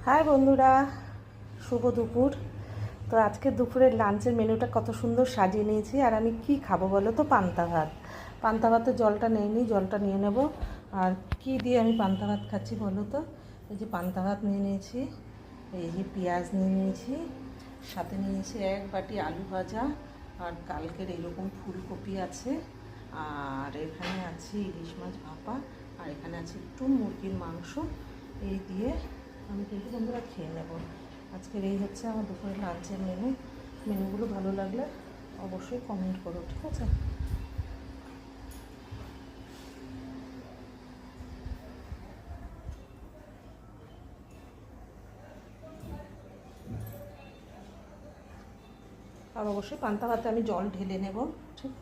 High বন্ধুরা, শুভ দুপুর। তো আজকে দুপুরের লাঞ্চের মেনুটা কত সুন্দর সাজিয়ে নিয়েছি। আর আমি কি খাবো বলো তো? পান্তা ভাত। পান্তা ভাতের জলটা নিইনি, জলটা নিয়ে নেব। আর কি দিয়ে আমি পান্তা ভাত খাচ্ছি বলো তো? এই যে পান্তা ভাত নিয়ে নিয়েছি, এই যে পেঁয়াজ নিয়ে নিয়েছি, সাথে নিয়েছি এক বাটি আলু ভাজা, আর কালকের এরকম ফুলকপি আছে, আর এখানে আছে ইলিশ মাছ ভাপা, আর এখানে আছে একটু মুরগির মাংস। এই দিয়ে আমি কিন্তু বন্ধুরা খেয়ে নেব। আজকের এই হচ্ছে আমার দুপুরের লাঞ্চের মেনুগুলো ভালো লাগলে অবশ্যই কমেন্ট করো, ঠিক আছে? আর অবশ্যই পান্তা ভাতে আমি জল ঢেলে নেব, ঠিক?